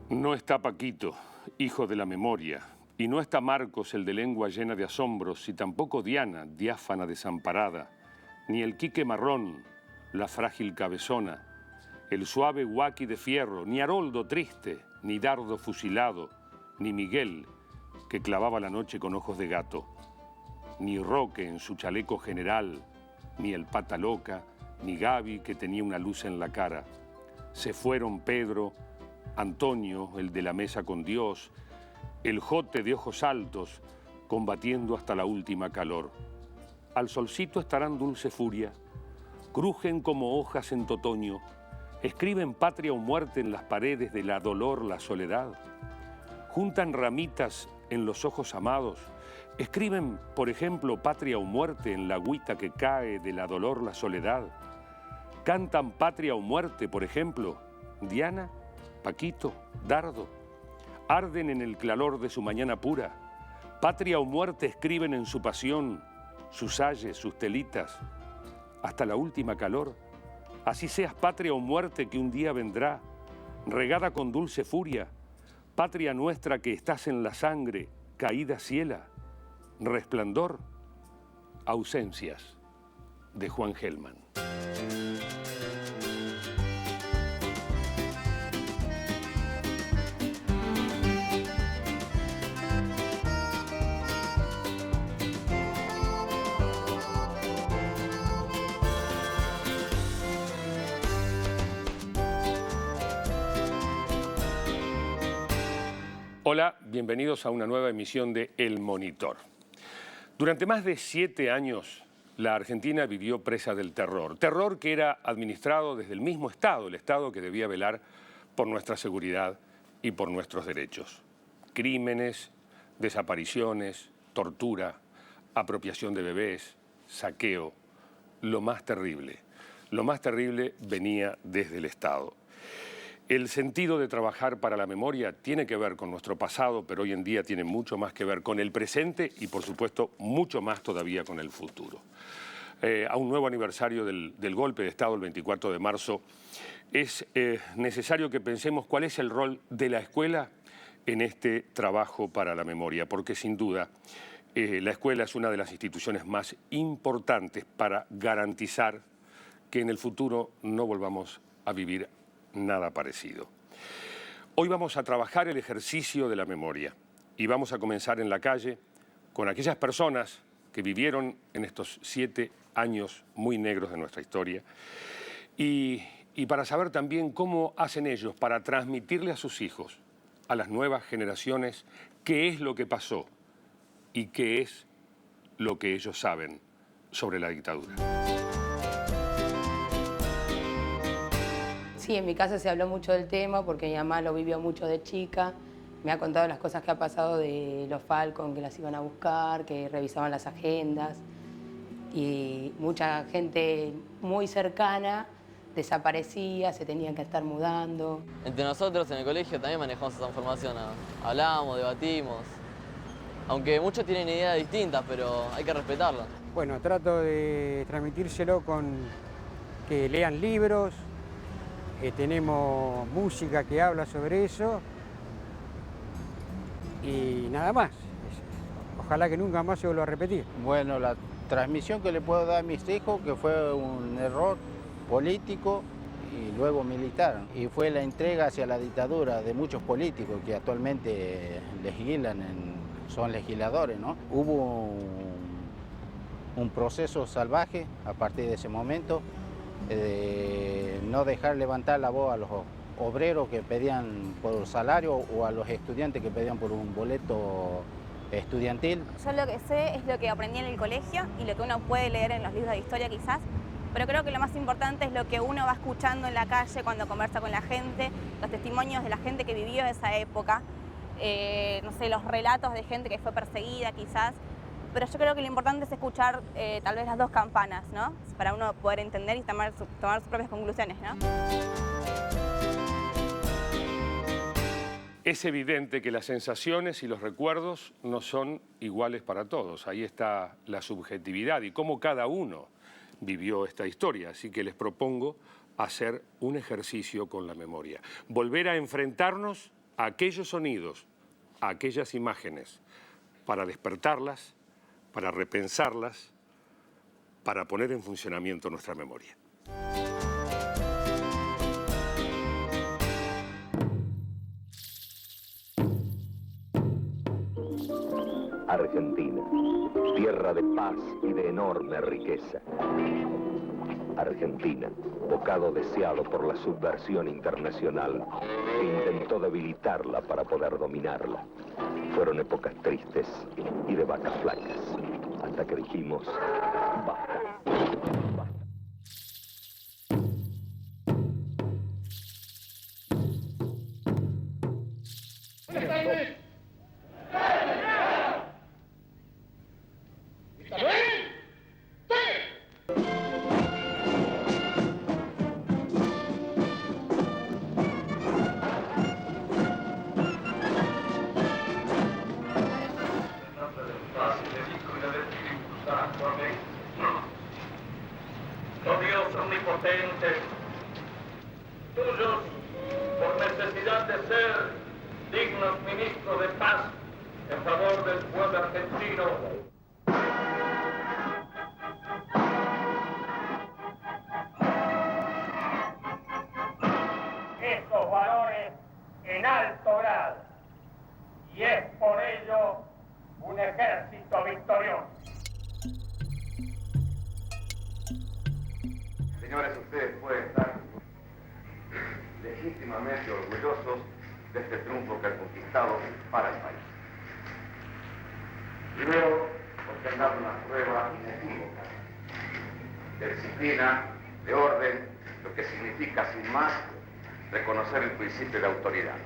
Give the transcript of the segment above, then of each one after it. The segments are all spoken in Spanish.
No está Paquito, hijo de la memoria, y no está Marcos, el de lengua llena de asombros, y tampoco Diana, diáfana desamparada, ni el Quique marrón, la frágil cabezona, el suave Guaqui de fierro, ni Haroldo triste, ni Dardo fusilado, ni Miguel, que clavaba la noche con ojos de gato, ni Roque en su chaleco general, ni el Pata Loca, ni Gaby, que tenía una luz en la cara. Se fueron Pedro, Antonio, el de la mesa con Dios, el Jote de ojos altos, combatiendo hasta la última calor. Al solcito estarán dulce furia, crujen como hojas en otoño, escriben patria o muerte en las paredes de la dolor, la soledad, juntan ramitas en los ojos amados, escriben, por ejemplo, patria o muerte en la agüita que cae de la dolor, la soledad, cantan patria o muerte, por ejemplo, Diana, Paquito, Dardo, arden en el claror de su mañana pura, patria o muerte escriben en su pasión, sus ayes, sus telitas, hasta la última calor. Así seas patria o muerte que un día vendrá, regada con dulce furia, patria nuestra que estás en la sangre, caída ciela, resplandor, ausencias, de Juan Gelman. Hola, bienvenidos a una nueva emisión de El Monitor. Durante más de 7 años, la Argentina vivió presa del terror. Terror que era administrado desde el mismo Estado, el Estado que debía velar por nuestra seguridad y por nuestros derechos. Crímenes, desapariciones, tortura, apropiación de bebés, saqueo. Lo más terrible venía desde el Estado. El sentido de trabajar para la memoria tiene que ver con nuestro pasado, pero hoy en día tiene mucho más que ver con el presente y, por supuesto, mucho más todavía con el futuro. A un nuevo aniversario del golpe de Estado, el 24 de marzo, es necesario que pensemos cuál es el rol de la escuela en este trabajo para la memoria, porque sin duda la escuela es una de las instituciones más importantes para garantizar que en el futuro no volvamos a vivir nada parecido. Hoy vamos a trabajar el ejercicio de la memoria y vamos a comenzar en la calle con aquellas personas que vivieron en estos 7 años muy negros de nuestra historia y para saber también cómo hacen ellos para transmitirle a sus hijos, a las nuevas generaciones, qué es lo que pasó y qué es lo que ellos saben sobre la dictadura. Sí, en mi casa se habló mucho del tema porque mi mamá lo vivió mucho de chica. Me ha contado las cosas que ha pasado de los Falcon, que las iban a buscar, que revisaban las agendas. Y mucha gente muy cercana desaparecía, se tenían que estar mudando. Entre nosotros en el colegio también manejamos esa información. Hablamos, debatimos. Aunque muchos tienen ideas distintas, pero hay que respetarlas. Bueno, trato de transmitírselo con que lean libros. Tenemos música que habla sobre eso y nada más. Ojalá que nunca más se vuelva a repetir. Bueno, la transmisión que le puedo dar a mis hijos, que fue un error político y luego militar, y fue la entrega hacia la dictadura de muchos políticos que actualmente legislan, son legisladores, ¿no? Hubo un proceso salvaje a partir de ese momento, de no dejar levantar la voz a los obreros que pedían por salario o a los estudiantes que pedían por un boleto estudiantil. Yo lo que sé es lo que aprendí en el colegio y lo que uno puede leer en los libros de historia quizás, pero creo que lo más importante es lo que uno va escuchando en la calle cuando conversa con la gente, los testimonios de la gente que vivió esa época, no sé, los relatos de gente que fue perseguida quizás. Pero yo creo que lo importante es escuchar tal vez las dos campanas, ¿no? Para uno poder entender y tomar sus propias conclusiones, ¿no? Es evidente que las sensaciones y los recuerdos no son iguales para todos. Ahí está la subjetividad y cómo cada uno vivió esta historia. Así que les propongo hacer un ejercicio con la memoria. Volver a enfrentarnos a aquellos sonidos, a aquellas imágenes, para despertarlas, para repensarlas, para poner en funcionamiento nuestra memoria. Argentina, tierra de paz y de enorme riqueza. Argentina, bocado deseado por la subversión internacional, que intentó debilitarla para poder dominarla. Fueron épocas tristes y de vacas flacas, hasta que dijimos, basta. Oh Dios omnipotente, tuyos, por necesidad de ser dignos ministros de paz en favor del pueblo argentino. Estos valores en alto grado, y es por ello un ejército victorioso. Señores, ustedes pueden estar legítimamente orgullosos de este triunfo que han conquistado para el país. Primero, porque han dado una prueba inequívoca de disciplina, de orden, lo que significa, sin más, reconocer el principio de autoridad.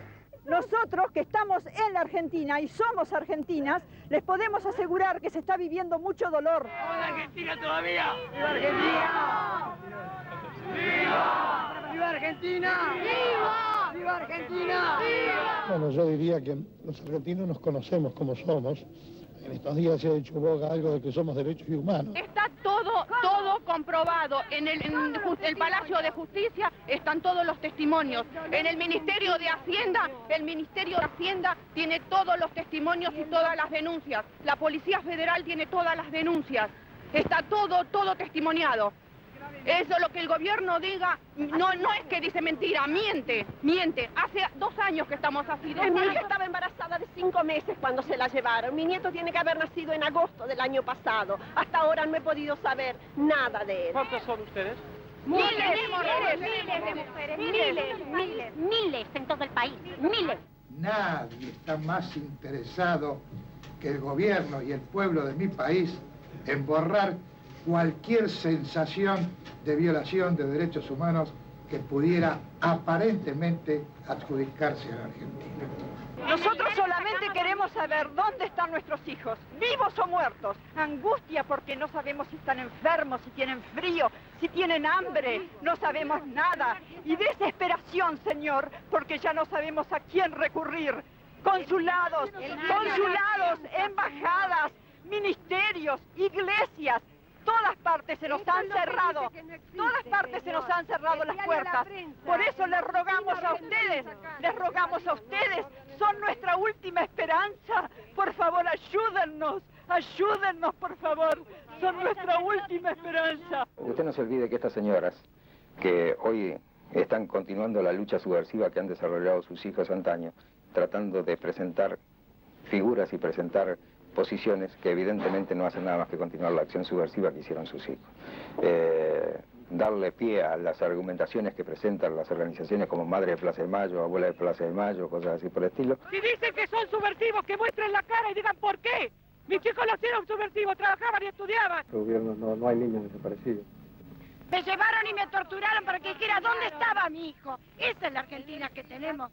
Nosotros que estamos en la Argentina y somos argentinas, les podemos asegurar que se está viviendo mucho dolor. ¡Vamos a Argentina todavía! ¡Viva Argentina! ¡Viva! ¡Viva Argentina! ¡Viva! ¡Viva Argentina! ¡Viva! Bueno, yo diría que los argentinos nos conocemos como somos. En estos días se ha hecho boga algo de que somos derechos humanos. Está todo comprobado. En el Palacio de Justicia están todos los testimonios. En el Ministerio de Hacienda, tiene todos los testimonios y todas las denuncias. La Policía Federal tiene todas las denuncias. Está todo testimoniado. Eso lo que el gobierno diga, no es que dice mentira, miente. Hace 2 años que estamos así. Mi hija estaba embarazada de 5 meses cuando se la llevaron. Mi nieto tiene que haber nacido en agosto del año pasado. Hasta ahora no he podido saber nada de él. ¿Cuántos son ustedes? Miles de mujeres, miles en todo el país, miles. Nadie está más interesado que el gobierno y el pueblo de mi país en borrar cualquier sensación de violación de derechos humanos que pudiera aparentemente adjudicarse a la Argentina. Nosotros solamente queremos saber dónde están nuestros hijos, vivos o muertos. Angustia porque no sabemos si están enfermos, si tienen frío, si tienen hambre, no sabemos nada. Y desesperación, señor, porque ya no sabemos a quién recurrir. Consulados, embajadas, ministerios, iglesias. Todas partes se nos han cerrado, las puertas. Por eso les rogamos a ustedes, son nuestra última esperanza. Por favor, ayúdennos, por favor, son nuestra última esperanza. Usted no se olvide que estas señoras, que hoy están continuando la lucha subversiva que han desarrollado sus hijos antaño, tratando de presentar figuras y presentar posiciones que evidentemente no hacen nada más que continuar la acción subversiva que hicieron sus hijos. Darle pie a las argumentaciones que presentan las organizaciones como Madre de Plaza de Mayo, Abuela de Plaza de Mayo, cosas así por el estilo. Si dicen que son subversivos, que muestren la cara y digan por qué. Mis chicos los hicieron subversivos, trabajaban y estudiaban. El gobierno no hay niños desaparecidos. Me llevaron y me torturaron para que dijera dónde estaba mi hijo. Esa es la Argentina que tenemos.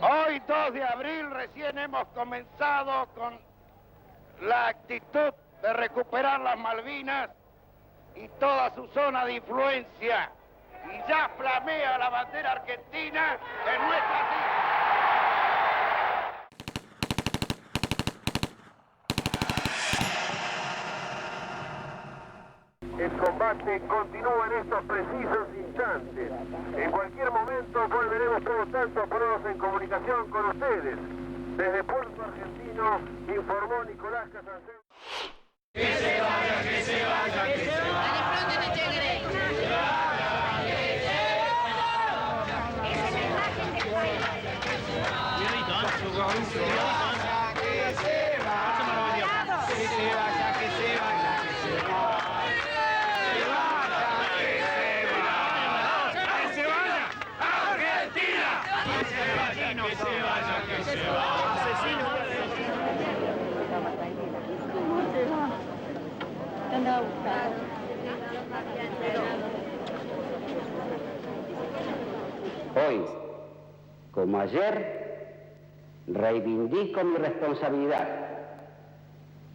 Hoy Hoy, 2 de abril, recién hemos comenzado con la actitud de recuperar las Malvinas y toda su zona de influencia. Y ya flamea la bandera argentina en nuestras islas. El combate continúa en estos precisos instantes. En cualquier momento volveremos por lo tanto a ponernos en comunicación con ustedes. Desde Puerto Argentino informó Nicolás Casansé. ¡Que se vaya, que se vaya, que se vaya! Hoy, como ayer, reivindico mi responsabilidad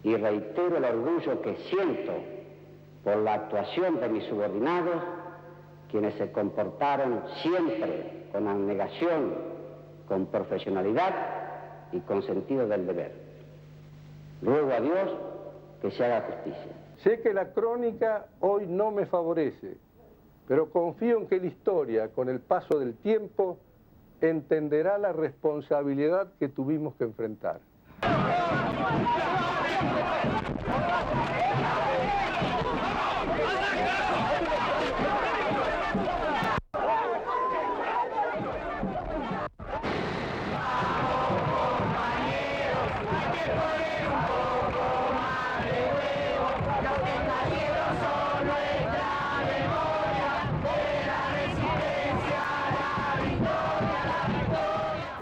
y reitero el orgullo que siento por la actuación de mis subordinados, quienes se comportaron siempre con abnegación, con profesionalidad y con sentido del deber. Ruego a Dios que se haga justicia. Sé que la crónica hoy no me favorece, pero confío en que la historia, con el paso del tiempo, entenderá la responsabilidad que tuvimos que enfrentar.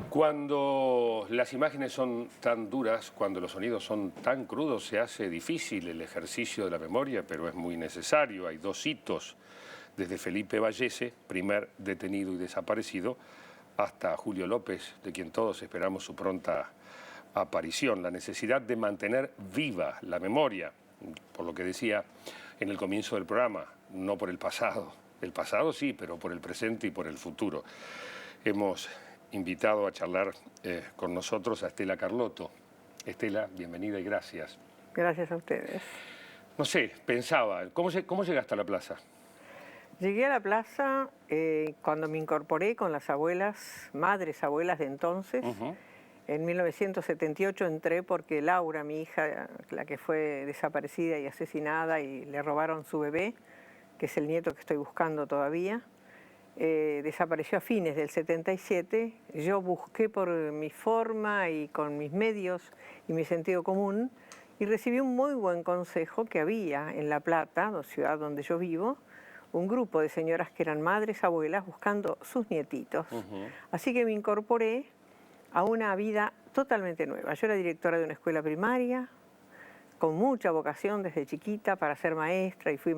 Cuando las imágenes son tan duras, cuando los sonidos son tan crudos, se hace difícil el ejercicio de la memoria, pero es muy necesario. Hay 2 hitos, desde Felipe Vallese, primer detenido y desaparecido, hasta Julio López, de quien todos esperamos su pronta aparición. La necesidad de mantener viva la memoria, por lo que decía en el comienzo del programa, no por el pasado. El pasado sí, pero por el presente y por el futuro. Hemos invitado a charlar con nosotros a Estela Carlotto. Estela, bienvenida y gracias. Gracias a ustedes. No sé, pensaba, ¿cómo llegaste a la plaza? Llegué a la plaza cuando me incorporé con las abuelas, madres abuelas de entonces. En 1978 entré porque Laura, mi hija, la que fue desaparecida y asesinada y le robaron su bebé, que es el nieto que estoy buscando todavía, desapareció a fines del 77. Yo busqué por mi forma y con mis medios y mi sentido común y recibí un muy buen consejo que había en La Plata, ciudad donde yo vivo, un grupo de señoras que eran madres, abuelas, buscando sus nietitos. Así que me incorporé a una vida totalmente nueva. Yo era directora de una escuela primaria, con mucha vocación desde chiquita para ser maestra, y fui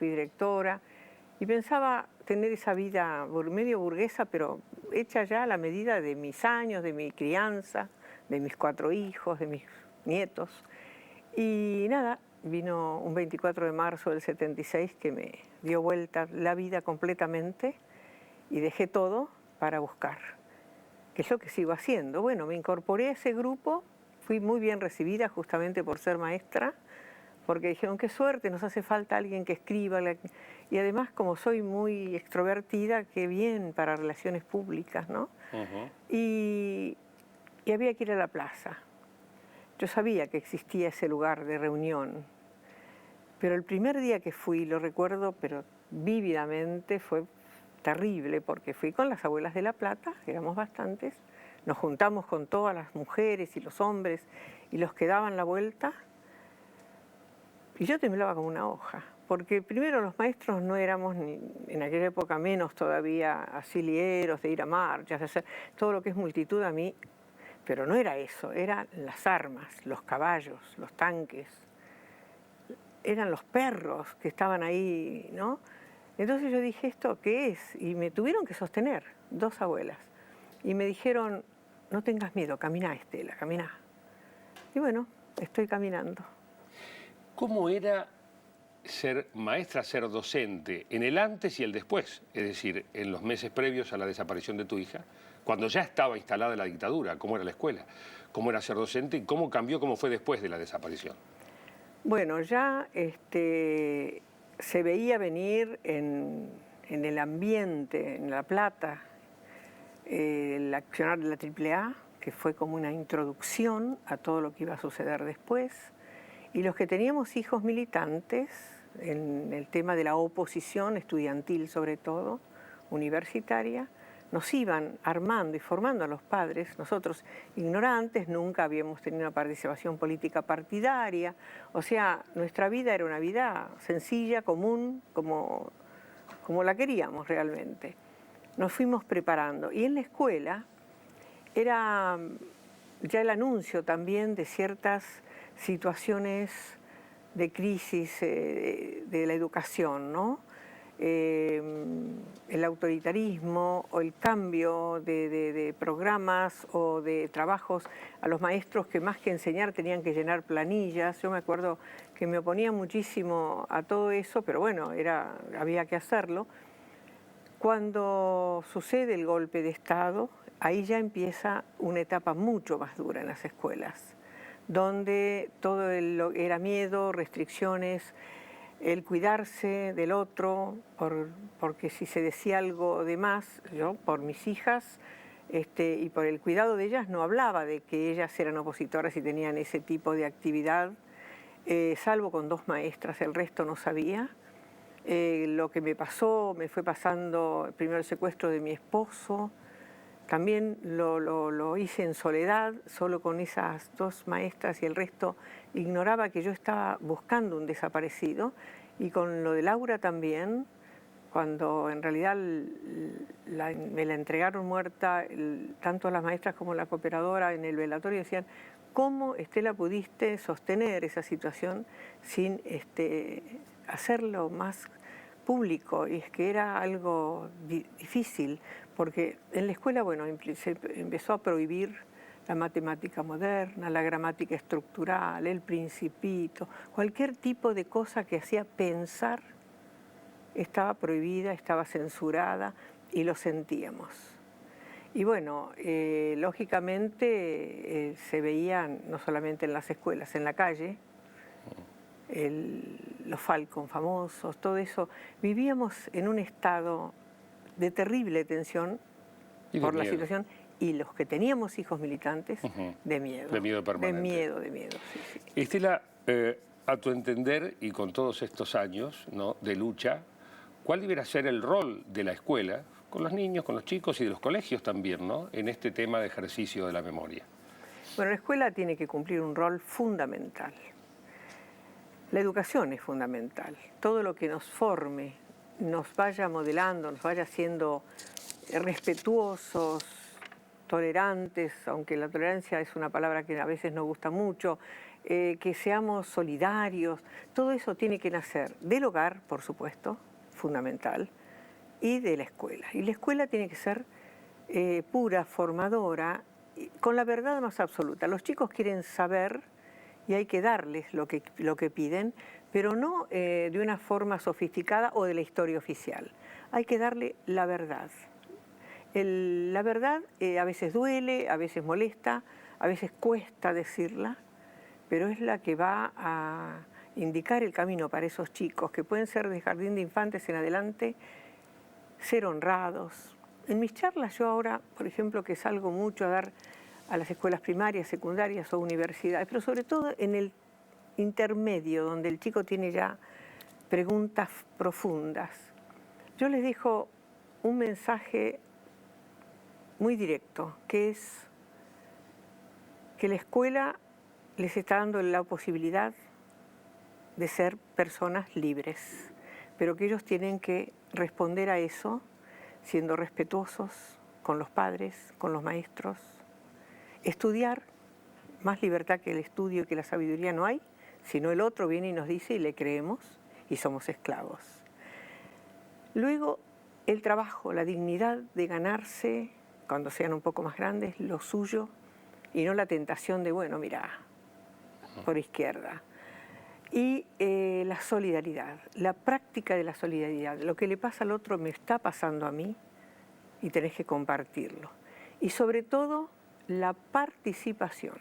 directora, y pensaba tener esa vida medio burguesa, pero hecha ya a la medida de mis años, de mi crianza, de mis 4 hijos, de mis nietos. Y nada, vino un 24 de marzo del 76 que me dio vuelta la vida completamente y dejé todo para buscar, que es lo que sigo haciendo. Bueno, me incorporé a ese grupo, fui muy bien recibida justamente por ser maestra, porque dijeron, qué suerte, nos hace falta alguien que escriba. Y además, como soy muy extrovertida, qué bien para relaciones públicas, ¿no? Y había que ir a la plaza. Yo sabía que existía ese lugar de reunión, pero el primer día que fui, lo recuerdo, pero vívidamente, fue terrible, porque fui con las abuelas de La Plata, éramos bastantes, nos juntamos con todas las mujeres y los hombres y los que daban la vuelta, y yo temblaba como una hoja, porque primero los maestros no éramos, ni en aquella época menos todavía, asilieros de ir a marchas, de hacer todo lo que es multitud a mí, pero no era eso, eran las armas, los caballos, los tanques, eran los perros que estaban ahí, ¿no? Entonces yo dije, ¿esto qué es? Y me tuvieron que sostener, 2 abuelas, y me dijeron, no tengas miedo, camina, Estela, camina. Y bueno, estoy caminando. ¿Cómo era ser maestra, ser docente, en el antes y el después? Es decir, en los meses previos a la desaparición de tu hija, cuando ya estaba instalada la dictadura, ¿cómo era la escuela? ¿Cómo era ser docente y cómo cambió, cómo fue después de la desaparición? Bueno, ya se veía venir en el ambiente, en La Plata, el accionar de la AAA, que fue como una introducción a todo lo que iba a suceder después. Y los que teníamos hijos militantes, en el tema de la oposición estudiantil sobre todo, universitaria, nos iban armando y formando a los padres. Nosotros, ignorantes, nunca habíamos tenido una participación política partidaria. O sea, nuestra vida era una vida sencilla, común, como la queríamos realmente. Nos fuimos preparando. Y en la escuela era ya el anuncio también de ciertas situaciones de crisis de la educación, ¿no? El autoritarismo o el cambio de programas o de trabajos a los maestros que más que enseñar tenían que llenar planillas. Yo me acuerdo que me oponía muchísimo a todo eso, pero bueno, había que hacerlo. Cuando sucede el golpe de Estado, ahí ya empieza una etapa mucho más dura en las escuelas, donde todo era miedo, restricciones, el cuidarse del otro, porque si se decía algo de más, yo por mis hijas y por el cuidado de ellas no hablaba de que ellas eran opositoras y tenían ese tipo de actividad, salvo con 2 maestras, el resto no sabía. Lo que me pasó, me fue pasando primero el secuestro de mi esposo, también lo hice en soledad, solo con esas 2 maestras y el resto ignoraba que yo estaba buscando un desaparecido. Y con lo de Laura también, cuando en realidad me la entregaron muerta, tanto las maestras como la cooperadora en el velatorio decían, ¿cómo, Estela, pudiste sostener esa situación sin hacerlo más público? Y es que era algo difícil, porque en la escuela, bueno, se empezó a prohibir la matemática moderna, la gramática estructural, el principito, cualquier tipo de cosa que hacía pensar estaba prohibida, estaba censurada y lo sentíamos. Y bueno, lógicamente se veían no solamente en las escuelas, en la calle, los Falcon famosos, todo eso. Vivíamos en un estado de terrible tensión por la situación. Y los que teníamos hijos militantes, de miedo. De miedo permanente. De miedo, sí, sí. Estela, a tu entender, y con todos estos años, ¿no?, de lucha, ¿cuál debería ser el rol de la escuela, con los niños, con los chicos y de los colegios también, ¿no?, en este tema de ejercicio de la memoria? Bueno, la escuela tiene que cumplir un rol fundamental. La educación es fundamental. Todo lo que nos forme, nos vaya modelando, nos vaya haciendo respetuosos, tolerantes, aunque la tolerancia es una palabra que a veces no gusta mucho, que seamos solidarios, todo eso tiene que nacer del hogar, por supuesto, fundamental, y de la escuela. Y la escuela tiene que ser pura, formadora, con la verdad más absoluta. Los chicos quieren saber y hay que darles lo que piden, pero no de una forma sofisticada o de la historia oficial. Hay que darle la verdad. La verdad a veces duele, a veces molesta, a veces cuesta decirla, pero es la que va a indicar el camino para esos chicos, que pueden ser de jardín de infantes en adelante, ser honrados. En mis charlas yo ahora, por ejemplo, que salgo mucho a dar a las escuelas primarias, secundarias o universidades, pero sobre todo en el intermedio, donde el chico tiene ya preguntas profundas, yo les dejo un mensaje muy directo, que es que la escuela les está dando la posibilidad de ser personas libres, pero que ellos tienen que responder a eso siendo respetuosos con los padres, con los maestros. Estudiar, más libertad que el estudio y que la sabiduría no hay, sino el otro viene y nos dice y le creemos y somos esclavos. Luego, el trabajo, la dignidad de ganarse cuando sean un poco más grandes, lo suyo y no la tentación de, bueno, mira, por izquierda. Y la solidaridad, la práctica de la solidaridad. Lo que le pasa al otro me está pasando a mí y tenés que compartirlo. Y sobre todo, la participación.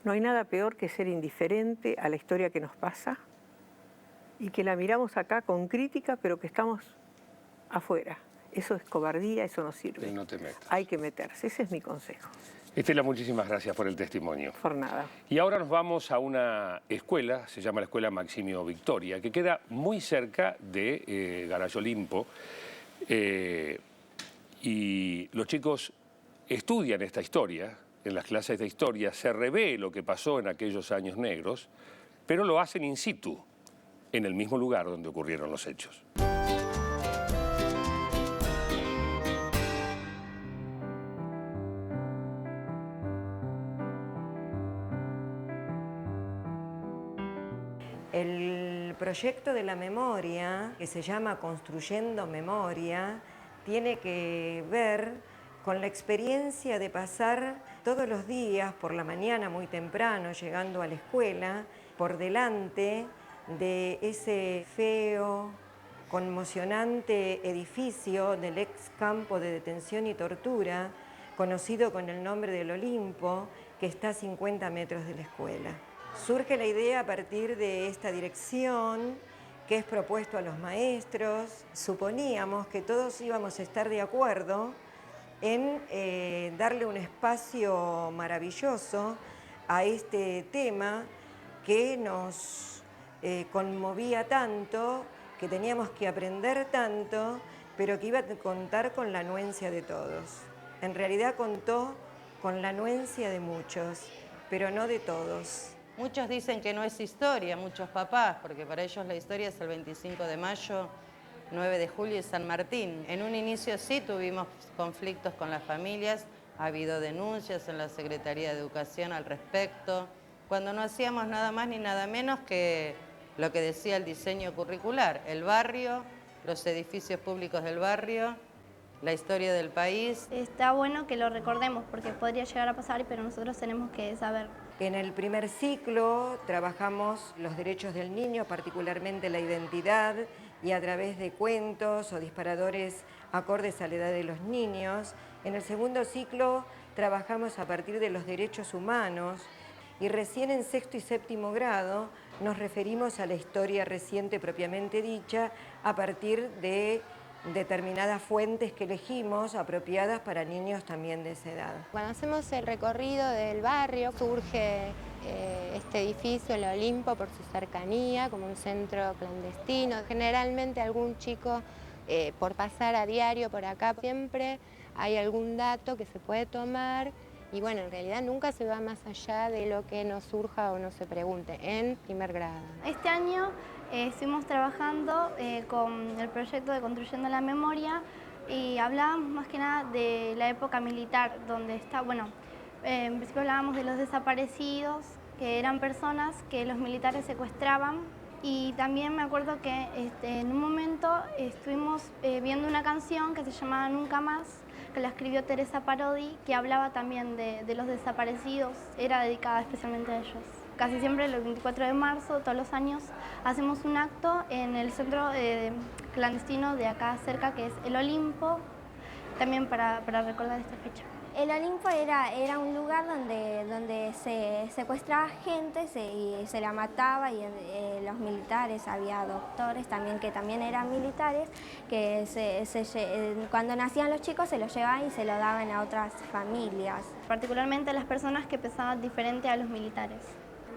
No hay nada peor que ser indiferente a la historia que nos pasa y que la miramos acá con crítica, pero que estamos afuera. Eso es cobardía, eso no sirve. Y no te metas. Hay que meterse, ese es mi consejo. Estela, muchísimas gracias por el testimonio. Por nada. Y ahora nos vamos a una escuela, se llama la Escuela Maximio Victoria, que queda muy cerca de Garage Olimpo. Y los chicos estudian esta historia, en las clases de historia se revé lo que pasó en aquellos años negros, pero lo hacen in situ, en el mismo lugar donde ocurrieron los hechos. El proyecto de la memoria, que se llama Construyendo Memoria, tiene que ver con la experiencia de pasar todos los días por la mañana muy temprano, llegando a la escuela, por delante de ese feo, conmocionante edificio del ex campo de detención y tortura, conocido con el nombre del Olimpo, que está a 50 metros de la escuela. Surge la idea a partir de esta dirección que es propuesto a los maestros. Suponíamos que todos íbamos a estar de acuerdo en darle un espacio maravilloso a este tema que nos conmovía tanto, que teníamos que aprender tanto, pero que iba a contar con la anuencia de todos. En realidad contó con la anuencia de muchos, pero no de todos. Muchos dicen que no es historia, muchos papás, porque para ellos la historia es el 25 de mayo, 9 de julio y San Martín. En un inicio sí tuvimos conflictos con las familias, ha habido denuncias en la Secretaría de Educación al respecto, cuando no hacíamos nada más ni nada menos que lo que decía el diseño curricular, el barrio, los edificios públicos del barrio, la historia del país. Está bueno que lo recordemos porque podría llegar a pasar, pero nosotros tenemos que saber. En el primer ciclo trabajamos los derechos del niño, particularmente la identidad, y a través de cuentos o disparadores acordes a la edad de los niños. En el segundo ciclo trabajamos a partir de los derechos humanos y recién en sexto y séptimo grado nos referimos a la historia reciente propiamente dicha a partir de determinadas fuentes que elegimos apropiadas para niños también de esa edad. Cuando hacemos el recorrido del barrio surge este edificio, el Olimpo, por su cercanía, como un centro clandestino. Generalmente algún chico, por pasar a diario por acá, siempre hay algún dato que se puede tomar y bueno, en realidad nunca se va más allá de lo que nos surja o no se pregunte en primer grado. Este año estuvimos trabajando con el proyecto de Construyendo la Memoria y hablábamos más que nada de la época militar, donde está, bueno, en principio hablábamos de los desaparecidos, que eran personas que los militares secuestraban, y también me acuerdo que en un momento estuvimos viendo una canción que se llamaba Nunca Más, que la escribió Teresa Parodi, que hablaba también de los desaparecidos, era dedicada especialmente a ellos. Casi siempre el 24 de marzo, todos los años, hacemos un acto en el centro clandestino de acá cerca, que es el Olimpo, también para recordar esta fecha. El Olimpo era un lugar donde se secuestraba gente y se la mataba, y los militares, había doctores también que también eran militares, que cuando nacían los chicos se los llevaban y se los daban a otras familias. Particularmente a las personas que pensaban diferente a los militares.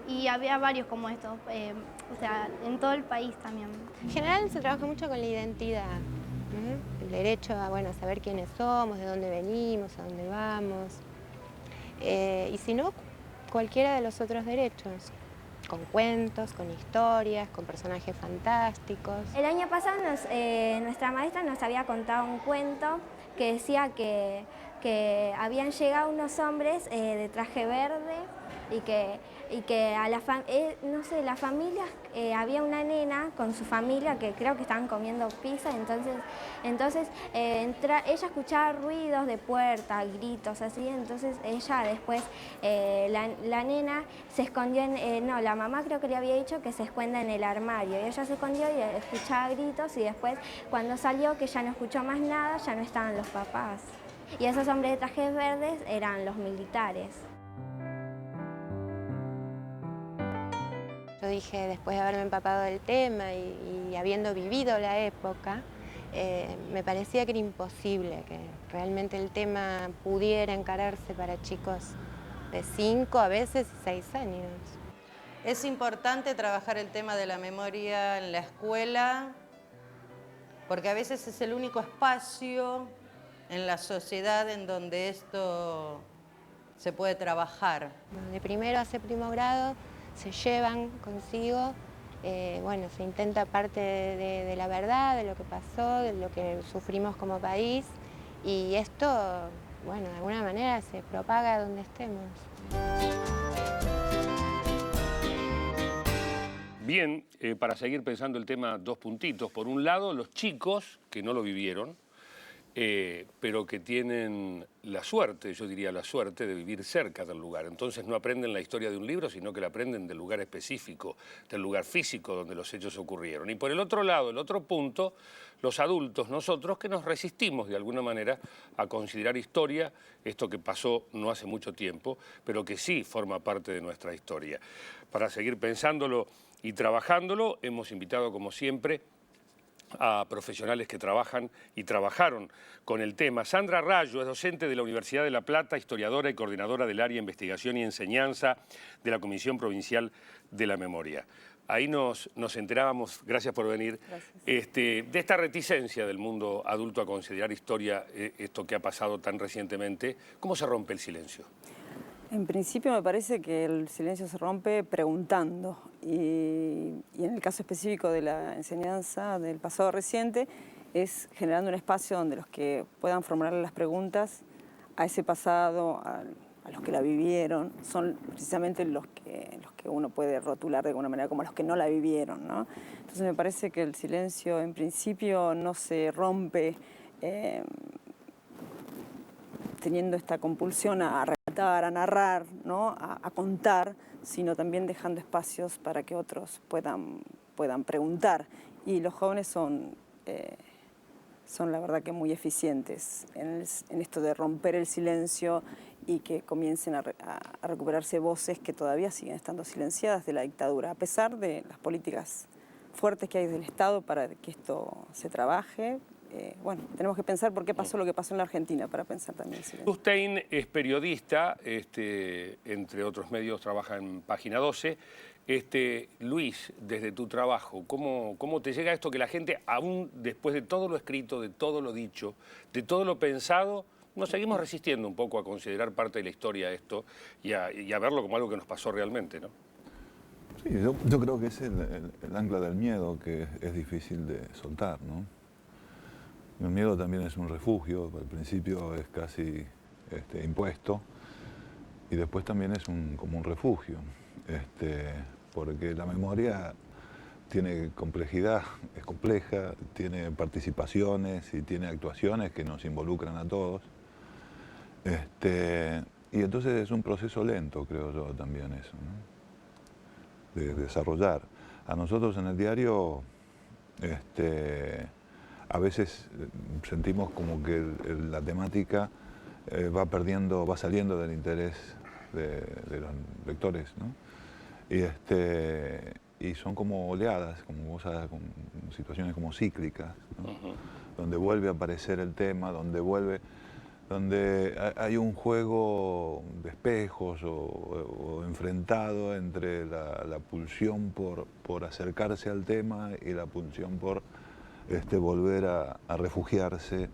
Y había varios como estos, o sea, en todo el país también. En general se trabaja mucho con la identidad, el derecho a saber quiénes somos, de dónde venimos, a dónde vamos. Y si no, cualquiera de los otros derechos, con cuentos, con historias, con personajes fantásticos. El año pasado nuestra maestra nos había contado un cuento que decía que que habían llegado unos hombres de traje verde y que a la no sé, la familia, había una nena con su familia que creo que estaban comiendo pizza, entonces ella escuchaba ruidos de puerta, gritos así, entonces ella después, la nena se escondió no, la mamá creo que le había dicho que se esconda en el armario, y ella se escondió y escuchaba gritos, y después cuando salió, que ya no escuchó más nada, ya no estaban los papás. Y esos hombres de trajes verdes eran los militares. Yo dije, después de haberme empapado del tema y habiendo vivido la época, me parecía que era imposible que realmente el tema pudiera encararse para chicos de 5, a veces 6 años. Es importante trabajar el tema de la memoria en la escuela, porque a veces es el único espacio en la sociedad en donde esto se puede trabajar. De primero a séptimo grado se llevan consigo, bueno, se intenta parte de la verdad, de lo que pasó, de lo que sufrimos como país, y esto, bueno, de alguna manera se propaga donde estemos. Bien, para seguir pensando el tema, 2 puntitos. Por un lado, los chicos que no lo vivieron, pero que tienen la suerte, yo diría la suerte, de vivir cerca del lugar. Entonces no aprenden la historia de un libro, sino que la aprenden del lugar específico, del lugar físico donde los hechos ocurrieron. Y por el otro lado, el otro punto, los adultos, nosotros, que nos resistimos de alguna manera a considerar historia esto que pasó no hace mucho tiempo, pero que sí forma parte de nuestra historia. Para seguir pensándolo y trabajándolo, hemos invitado, como siempre, a profesionales que trabajan y trabajaron con el tema. Sandra Rayo es docente de la Universidad de La Plata, historiadora y coordinadora del área de investigación y enseñanza de la Comisión Provincial de la Memoria. Ahí nos enterábamos, gracias por venir, de esta reticencia del mundo adulto a considerar historia, esto que ha pasado tan recientemente. ¿Cómo se rompe el silencio? En principio me parece que el silencio se rompe preguntando, y en el caso específico de la enseñanza del pasado reciente es generando un espacio donde los que puedan formularle las preguntas a ese pasado, a los que la vivieron, son precisamente los que uno puede rotular de alguna manera como los que no la vivieron, ¿no? Entonces me parece que el silencio en principio no se rompe teniendo esta compulsión a relatar, a narrar, ¿no? a contar, sino también dejando espacios para que otros puedan preguntar. Y los jóvenes son la verdad que muy eficientes en esto de romper el silencio y que comiencen a recuperarse voces que todavía siguen estando silenciadas de la dictadura, a pesar de las políticas fuertes que hay del Estado para que esto se trabaje. Bueno, tenemos que pensar por qué pasó lo que pasó en la Argentina para pensar también. Stein es periodista, entre otros medios trabaja en Página 12. Luis, desde tu trabajo, ¿cómo te llega esto que la gente, aún después de todo lo escrito, de todo lo dicho, de todo lo pensado, nos seguimos resistiendo un poco a considerar parte de la historia esto y a verlo como algo que nos pasó realmente, ¿no? Sí, yo creo que es el ancla del miedo que es difícil de soltar, ¿no? El miedo también es un refugio, al principio es casi impuesto y después también es como un refugio, porque la memoria tiene complejidad, es compleja, tiene participaciones y tiene actuaciones que nos involucran a todos. Y entonces es un proceso lento, creo yo, también eso, ¿no? De desarrollar. A nosotros en el diario, a veces sentimos como que la temática va saliendo del interés de los lectores, ¿no? Y son como oleadas, como cosas, como situaciones como cíclicas, ¿no? Donde vuelve a aparecer el tema, donde hay un juego de espejos o enfrentado entre la pulsión por acercarse al tema y la pulsión por volver a refugiarse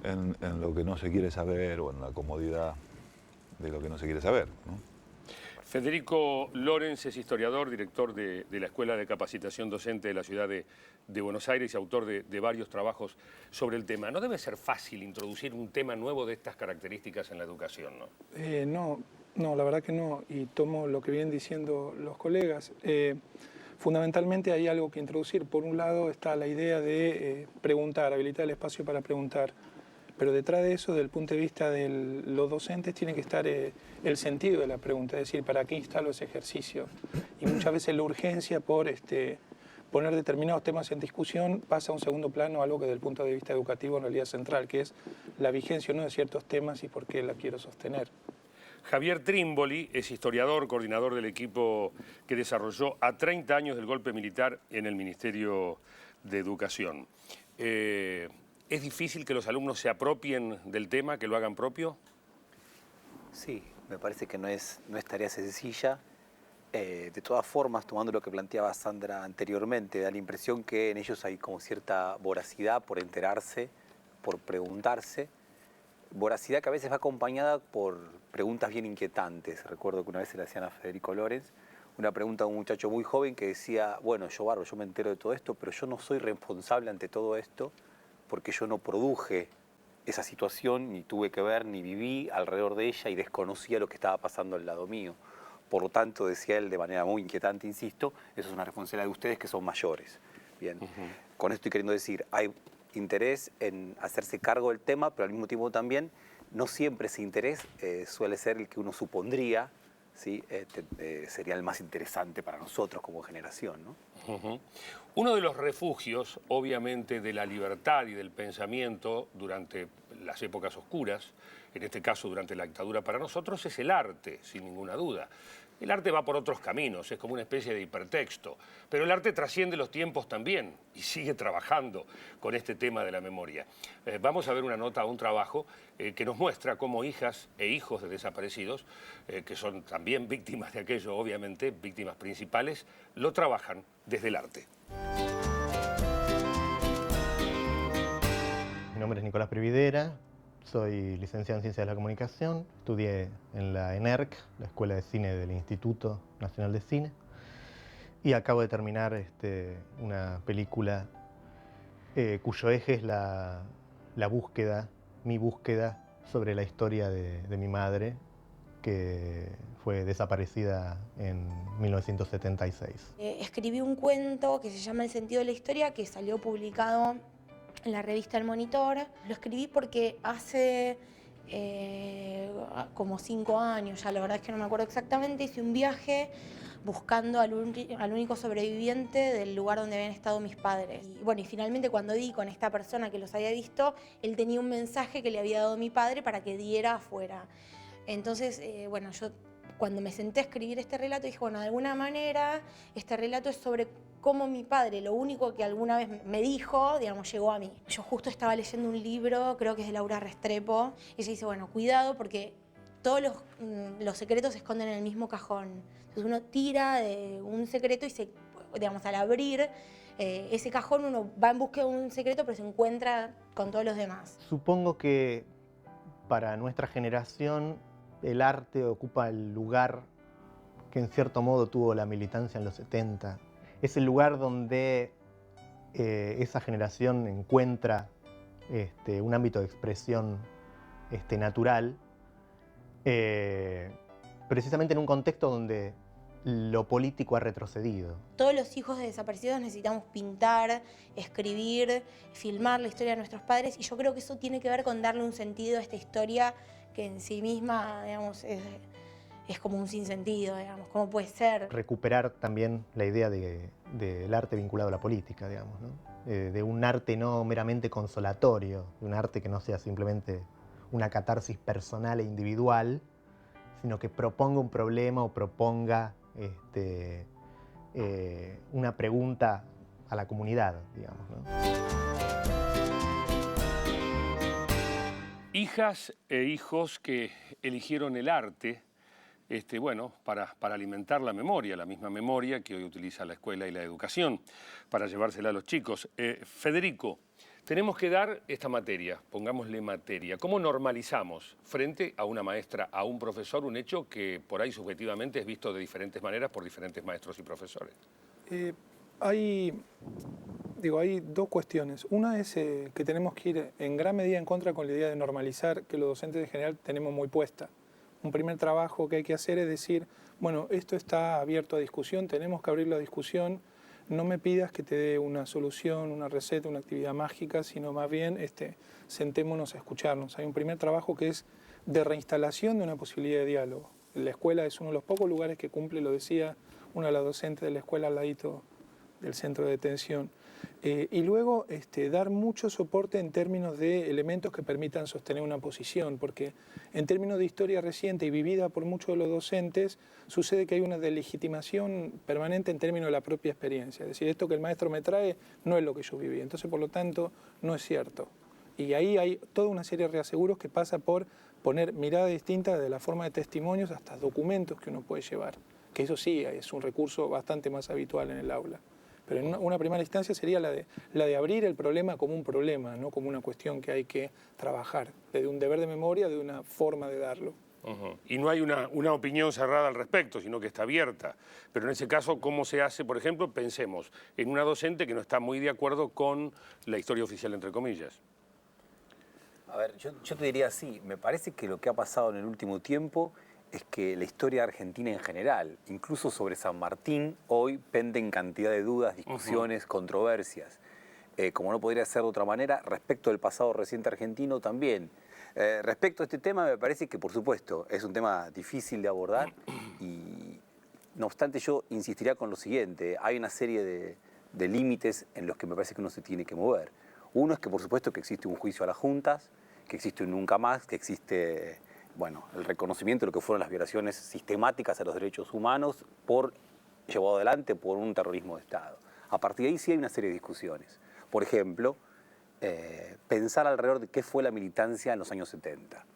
en lo que no se quiere saber o en la comodidad de lo que no se quiere saber, ¿no? Federico Lorenz es historiador, director de la Escuela de Capacitación Docente de la ciudad de Buenos Aires y autor de varios trabajos sobre el tema. No debe ser fácil introducir un tema nuevo de estas características en la educación, ¿no? No, la verdad que no. Y tomo lo que vienen diciendo los colegas. Fundamentalmente hay algo que introducir. Por un lado está la idea de preguntar, habilitar el espacio para preguntar. Pero detrás de eso, desde el punto de vista de los docentes, tiene que estar el sentido de la pregunta, es decir, ¿para qué instalo ese ejercicio? Y muchas veces la urgencia por poner determinados temas en discusión pasa a un segundo plano, algo que desde el punto de vista educativo en realidad es central, que es la vigencia o no de ciertos temas y por qué la quiero sostener. Javier Trimboli es historiador, coordinador del equipo que desarrolló a 30 años del golpe militar en el Ministerio de Educación. ¿Es difícil que los alumnos se apropien del tema, que lo hagan propio? Sí, me parece que no es tarea sencilla. De todas formas, tomando lo que planteaba Sandra anteriormente, da la impresión que en ellos hay como cierta voracidad por enterarse, por preguntarse. Voracidad que a veces va acompañada por preguntas bien inquietantes. Recuerdo que una vez se le hacían a Federico Lorenz una pregunta a un muchacho muy joven que decía, bueno, yo me entero de todo esto, pero yo no soy responsable ante todo esto porque yo no produje esa situación, ni tuve que ver, ni viví alrededor de ella y desconocía lo que estaba pasando al lado mío. Por lo tanto, decía él de manera muy inquietante, insisto, eso es una responsabilidad de ustedes que son mayores. Bien, con esto estoy queriendo decir, hay interés en hacerse cargo del tema, pero al mismo tiempo también no siempre ese interés suele ser el que uno supondría, ¿sí? Sería el más interesante para nosotros como generación, ¿no? Uno de los refugios, obviamente, de la libertad y del pensamiento durante las épocas oscuras, en este caso durante la dictadura para nosotros, es el arte, sin ninguna duda. El arte va por otros caminos, es como una especie de hipertexto, pero el arte trasciende los tiempos también y sigue trabajando con este tema de la memoria. Vamos a ver una nota, un trabajo que nos muestra cómo hijas e hijos de desaparecidos, que son también víctimas de aquello, obviamente, víctimas principales, lo trabajan desde el arte. Mi nombre es Nicolás Prividera. Soy licenciado en Ciencias de la Comunicación, estudié en la ENERC, la Escuela de Cine del Instituto Nacional de Cine, y acabo de terminar una película cuyo eje es la búsqueda, mi búsqueda sobre la historia de mi madre, que fue desaparecida en 1976. Escribí un cuento que se llama El sentido de la historia, que salió publicado en la revista El Monitor. Lo escribí porque hace como 5 años, ya la verdad es que no me acuerdo exactamente, hice un viaje buscando al único sobreviviente del lugar donde habían estado mis padres. Y bueno, y finalmente cuando di con esta persona que los había visto, él tenía un mensaje que le había dado mi padre para que diera afuera. Entonces, bueno, yo cuando me senté a escribir este relato dije, bueno, de alguna manera este relato es sobre cómo mi padre, lo único que alguna vez me dijo, digamos, llegó a mí. Yo justo estaba leyendo un libro, creo que es de Laura Restrepo, y ella dice, bueno, cuidado porque todos los secretos se esconden en el mismo cajón. Entonces uno tira de un secreto y digamos, al abrir ese cajón uno va en busca de un secreto, pero se encuentra con todos los demás. Supongo que para nuestra generación el arte ocupa el lugar que en cierto modo tuvo la militancia en los 70. Es el lugar donde esa generación encuentra un ámbito de expresión natural, precisamente en un contexto donde lo político ha retrocedido. Todos los hijos de desaparecidos necesitamos pintar, escribir, filmar la historia de nuestros padres, y yo creo que eso tiene que ver con darle un sentido a esta historia que en sí misma, digamos, es como un sinsentido, digamos, ¿cómo puede ser? Recuperar también la idea del arte vinculado a la política, digamos, ¿no? De un arte no meramente consolatorio, de un arte que no sea simplemente una catarsis personal e individual, sino que proponga un problema o proponga una pregunta a la comunidad, digamos, ¿no? Hijas e hijos que eligieron el arte, bueno, para alimentar la memoria, la misma memoria que hoy utiliza la escuela y la educación, para llevársela a los chicos. Federico, Tenemos que dar esta materia, pongámosle materia. ¿Cómo normalizamos frente a una maestra, a un profesor, un hecho que por ahí subjetivamente es visto de diferentes maneras por diferentes maestros y profesores? Hay dos cuestiones. Una es que tenemos que ir en gran medida en contra con la idea de normalizar, que los docentes en general tenemos muy puesta. Un primer trabajo que hay que hacer es decir, bueno, esto está abierto a discusión, tenemos que abrirlo a discusión. No me pidas que te dé una solución, una receta, una actividad mágica, sino más bien sentémonos a escucharnos. Hay un primer trabajo que es de reinstalación de una posibilidad de diálogo. La escuela es uno de los pocos lugares que cumple, lo decía una de las docentes de la escuela al ladito del centro de detención. Y luego dar mucho soporte en términos de elementos que permitan sostener una posición, porque en términos de historia reciente y vivida por muchos de los docentes, sucede que hay una delegitimación permanente en términos de la propia experiencia. Es decir, esto que el maestro me trae no es lo que yo viví, entonces por lo tanto no es cierto. Y ahí hay toda una serie de reaseguros que pasa por poner mirada distinta de la forma de testimonios hasta documentos que uno puede llevar, que eso sí es un recurso bastante más habitual en el aula. Pero en una primera instancia sería la de abrir el problema como un problema, no como una cuestión que hay que trabajar, desde un deber de memoria, de una forma de darlo. Y no hay una opinión cerrada al respecto, sino que está abierta. Pero en ese caso, ¿cómo se hace? Por ejemplo, pensemos en una docente que no está muy de acuerdo con la historia oficial, entre comillas. A ver, yo te diría así, me parece que lo que ha pasado en el último tiempo es que la historia argentina en general, incluso sobre San Martín, hoy penden cantidad de dudas, discusiones, controversias. Como no podría ser de otra manera, respecto del pasado reciente argentino también. Respecto a este tema, me parece que, por supuesto, es un tema difícil de abordar y, no obstante, yo insistiría con lo siguiente. Hay una serie de límites en los que me parece que uno se tiene que mover. Uno es que, por supuesto, que existe un juicio a las juntas, que existe un nunca más, que existe... bueno, el reconocimiento de lo que fueron las violaciones sistemáticas a los derechos humanos llevado adelante por un terrorismo de Estado. A partir de ahí sí hay una serie de discusiones. Por ejemplo, pensar alrededor de qué fue la militancia en los años 70.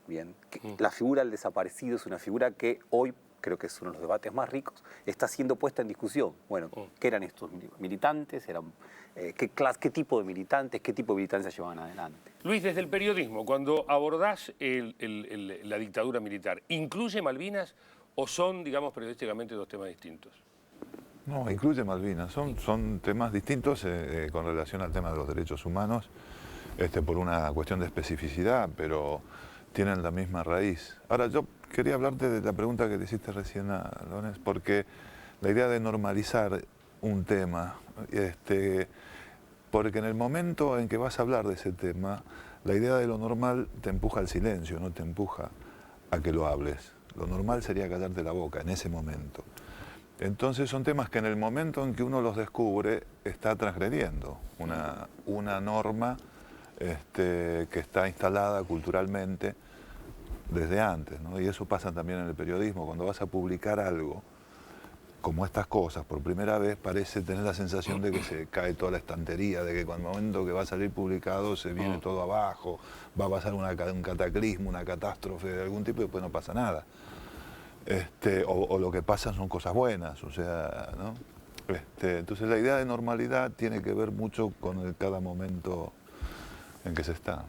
Bien, la figura del desaparecido es una figura que hoy, creo que es uno de los debates más ricos, está siendo puesta en discusión. Bueno, ¿qué eran estos militantes? ¿Qué tipo de militantes? ¿Qué tipo de militancia llevaban adelante? Luis, desde el periodismo, cuando abordás la dictadura militar, ¿incluye Malvinas o son, digamos, periodísticamente dos temas distintos? No, incluye Malvinas. Son temas distintos con relación al tema de los derechos humanos, por una cuestión de especificidad, pero tienen la misma raíz. Ahora, yo quería hablarte de la pregunta que te hiciste recién a Lones, porque la idea de normalizar un tema, porque en el momento en que vas a hablar de ese tema, la idea de lo normal te empuja al silencio, no te empuja a que lo hables. Lo normal sería callarte la boca en ese momento. Entonces son temas que en el momento en que uno los descubre está transgrediendo una norma que está instalada culturalmente desde antes, ¿no? Y eso pasa también en el periodismo. Cuando vas a publicar algo, como estas cosas, por primera vez parece tener la sensación de que se cae toda la estantería, de que cuando el momento que va a salir publicado se viene todo abajo, va a pasar un cataclismo, una catástrofe de algún tipo y después no pasa nada. O lo que pasa son cosas buenas, o sea, ¿no? Entonces la idea de normalidad tiene que ver mucho con cada momento en que se está.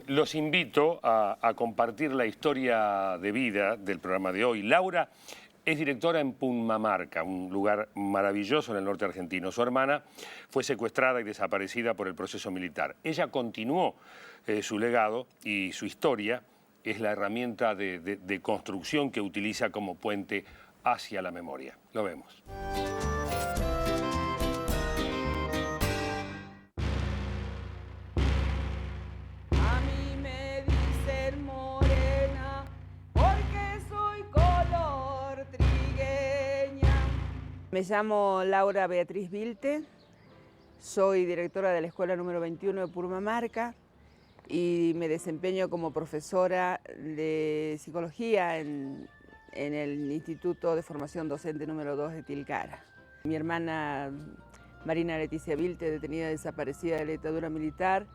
Los invito a compartir la historia de vida del programa de hoy. Laura es directora en Pumamarca, un lugar maravilloso en el norte argentino. Su hermana fue secuestrada y desaparecida por el proceso militar. Ella continuó su legado y su historia es la herramienta de construcción que utiliza como puente hacia la memoria. Lo vemos. Me llamo Laura Beatriz Vilte, soy directora de la escuela número 21 de Pumamarca y me desempeño como profesora de psicología en el Instituto de Formación Docente número 2 de Tilcara. Mi hermana Marina Leticia Vilte, detenida desaparecida de la dictadura militar,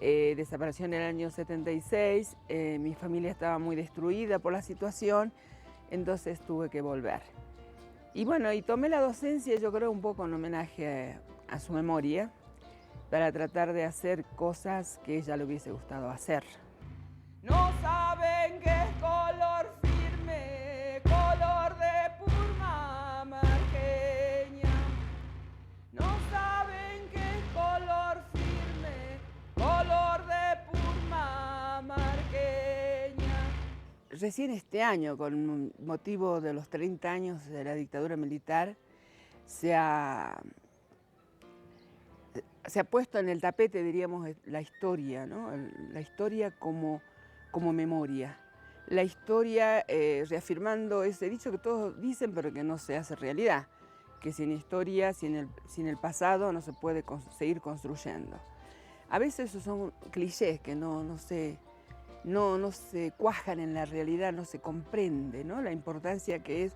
desapareció en el año 76, mi familia estaba muy destruida por la situación, entonces tuve que volver. Y bueno, y tomé la docencia, yo creo, un poco en homenaje a su memoria. para tratar de hacer cosas que ella le hubiese gustado hacer. No saben qué es color firme, color de purma marqueña. No saben qué es color firme, color de purma marqueña. Recién este año, con motivo de los 30 años de la dictadura militar, se ha puesto en el tapete, diríamos, la historia, ¿no? La historia como memoria. La historia reafirmando ese dicho que todos dicen pero que no se hace realidad, que sin historia, sin el pasado no se puede seguir construyendo. A veces esos son clichés que no se cuajan en la realidad, no se comprende, ¿no? La importancia que es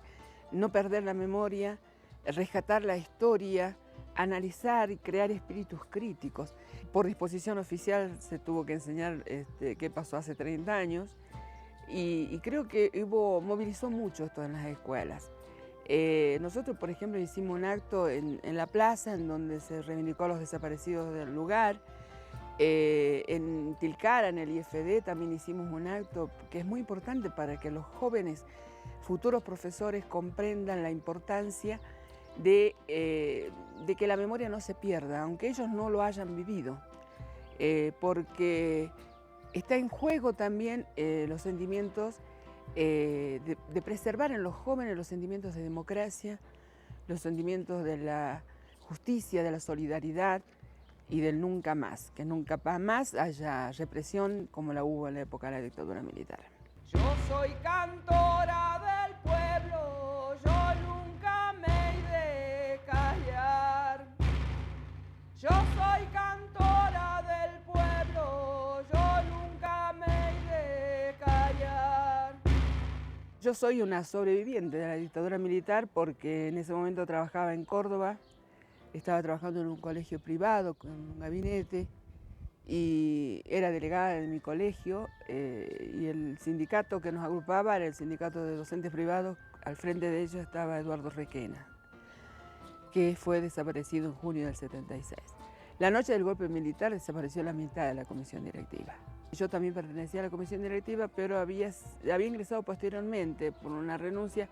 no perder la memoria, rescatar la historia, analizar y crear espíritus críticos. Por disposición oficial se tuvo que enseñar qué pasó hace 30 años y creo que movilizó mucho esto en las escuelas. Nosotros, por ejemplo, hicimos un acto en la plaza en donde se reivindicó a los desaparecidos del lugar. En Tilcara, en el IFD, también hicimos un acto que es muy importante para que los jóvenes futuros profesores comprendan la importancia de que la memoria no se pierda, aunque ellos no lo hayan vivido, porque está en juego también los sentimientos de preservar en los jóvenes los sentimientos de democracia, los sentimientos de la justicia, de la solidaridad y del nunca más, que nunca más haya represión como la hubo en la época de la dictadura militar. Yo soy cantora del pueblo, yo nunca me iré callar. Yo soy cantora del pueblo, yo nunca me iré callar. Yo soy una sobreviviente de la dictadura militar porque en ese momento trabajaba en Córdoba, estaba trabajando en un colegio privado, con un gabinete, y era delegada de mi colegio, y el sindicato que nos agrupaba era el sindicato de docentes privados. Al frente de ellos estaba Eduardo Requena, que fue desaparecido en junio del 76. La noche del golpe militar desapareció la mitad de la comisión directiva. Yo también pertenecía a la comisión directiva, pero había ingresado posteriormente por una renuncia.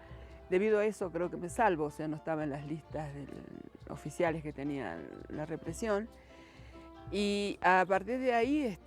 Debido a eso creo que me salvo, o sea, no estaba en las listas oficiales que tenía la represión. Y a partir de ahí